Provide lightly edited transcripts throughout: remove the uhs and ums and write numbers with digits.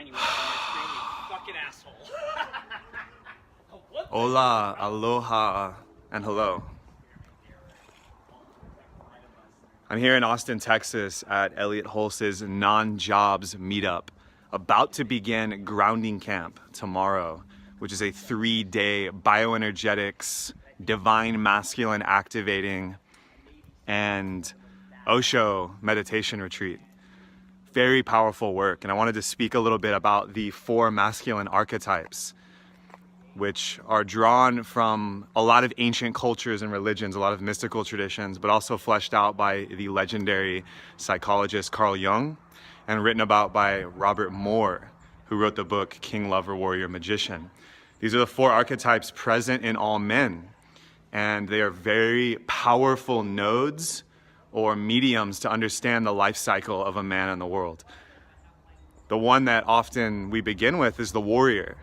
behind you on your screen, you fucking asshole. Hola, aloha, and hello. I'm here in Austin, Texas at Elliot Hulse's non-jobs meetup, about to begin grounding camp tomorrow, which is a 3-day bioenergetics, divine masculine activating, and Osho meditation retreat. Very powerful work, and I wanted to speak a little bit about the 4 masculine archetypes, which are drawn from a lot of ancient cultures and religions, a lot of mystical traditions, but also fleshed out by the legendary psychologist Carl Jung and written about by Robert Moore, who wrote the book King, Lover, Warrior, Magician. These are the 4 archetypes present in all men, and they are very powerful nodes or mediums to understand the life cycle of a man in the world. The one that often we begin with is the warrior,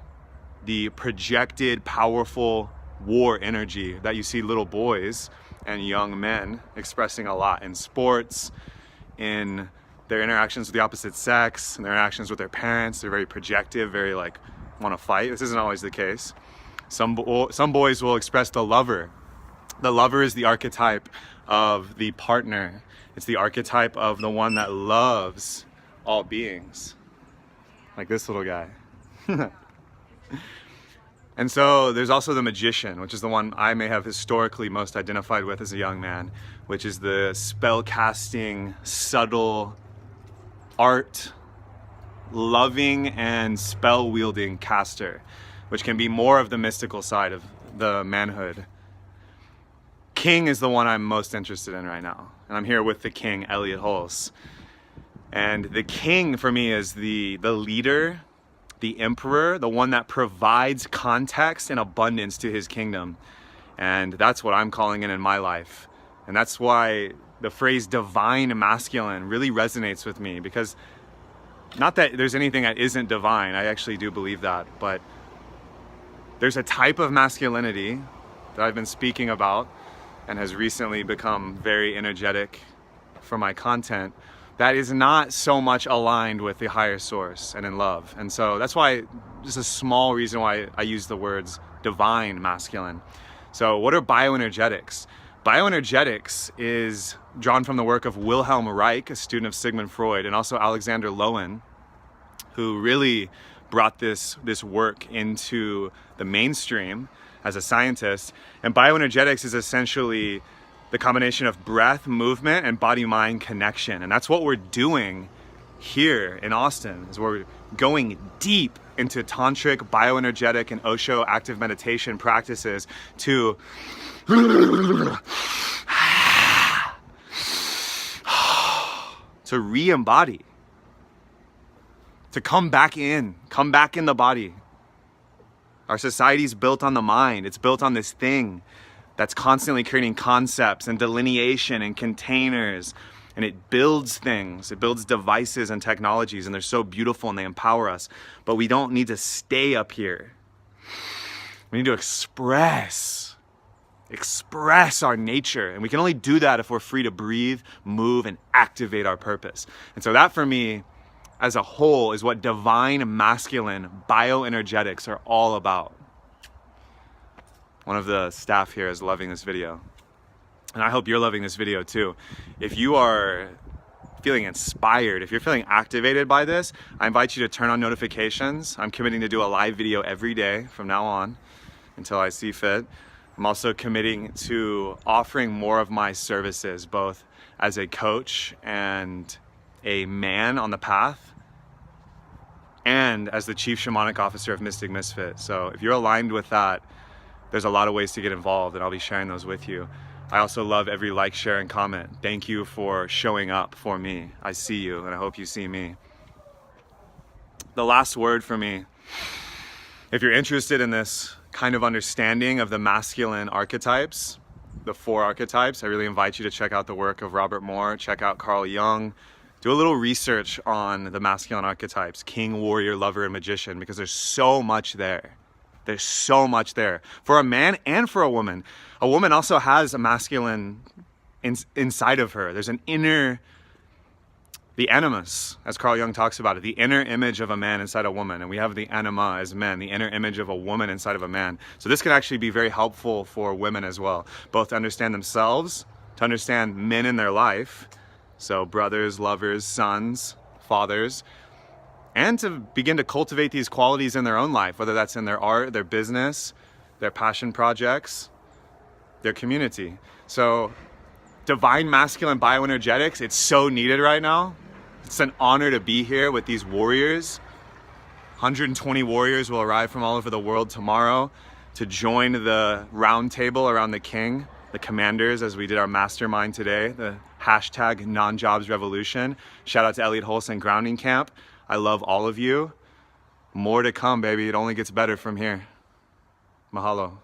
the projected, powerful war energy that you see little boys and young men expressing a lot in sports, in their interactions with the opposite sex, in their interactions with their parents. They're very projective, very like, want to fight. This isn't always the case. Some boys will express the lover. The lover is the archetype of the partner. It's the archetype of the one that loves all beings. Like this little guy. And so there's also the magician, which is the one I may have historically most identified with as a young man, which is the spell casting, subtle, art, loving and spell wielding caster, which can be more of the mystical side of the manhood. King is the one I'm most interested in right now. And I'm here with the king, Elliot Hulse. And the king for me is the leader, the emperor, the one that provides context and abundance to his kingdom. And that's what I'm calling in my life. And that's why the phrase divine masculine really resonates with me, because not that there's anything that isn't divine, I actually do believe that, but there's a type of masculinity that I've been speaking about and has recently become very energetic for my content that is not so much aligned with the higher source and in love. And so that's why, just a small reason why I use the words divine masculine. So what are bioenergetics? Bioenergetics is drawn from the work of Wilhelm Reich, a student of Sigmund Freud, and also Alexander Lowen, who really brought this work into the mainstream as a scientist. And bioenergetics is essentially the combination of breath, movement, and body-mind connection. And that's what we're doing here in Austin, is we're going deep into tantric, bioenergetic, and Osho active meditation practices to re-embody, to come back in the body. Our society's built on the mind. It's built on this thing that's constantly creating concepts and delineation and containers, and it builds things, it builds devices and technologies, and they're so beautiful and they empower us. But we don't need to stay up here. We need to express our nature, and we can only do that if we're free to breathe, move, and activate our purpose. And so that for me, as a whole, is what divine masculine bioenergetics are all about. One of the staff here is loving this video, and I hope you're loving this video too. If you are feeling inspired, if you're feeling activated by this, I invite you to turn on notifications. I'm committing to do a live video every day from now on until I see fit. I'm also committing to offering more of my services, both as a coach and a man on the path, and as the Chief Shamanic Officer of Mystic Misfit. So if you're aligned with that, there's a lot of ways to get involved, and I'll be sharing those with you. I also love every like, share, and comment. Thank you for showing up for me. I see you, and I hope you see me. The last word for me, if you're interested in this kind of understanding of the masculine archetypes, the 4 archetypes, I really invite you to check out the work of Robert Moore, check out Carl Jung, do a little research on the masculine archetypes, king, warrior, lover, and magician, because there's so much there. There's so much there for a man and for a woman. A woman also has a masculine inside of her. There's an inner The animus, as Carl Jung talks about it, the inner image of a man inside a woman. And we have the anima as men, the inner image of a woman inside of a man. So this can actually be very helpful for women as well, both to understand themselves, to understand men in their life, so brothers, lovers, sons, fathers, and to begin to cultivate these qualities in their own life, whether that's in their art, their business, their passion projects, their community. So divine masculine bioenergetics, it's so needed right now. It's an honor to be here with these warriors. 120 warriors will arrive from all over the world tomorrow to join the round table around the king, the commanders, as we did our mastermind today, the hashtag non-jobs revolution. Shout out to Elliot Holson Grounding Camp. I love all of you. More to come, baby. It only gets better from here. Mahalo.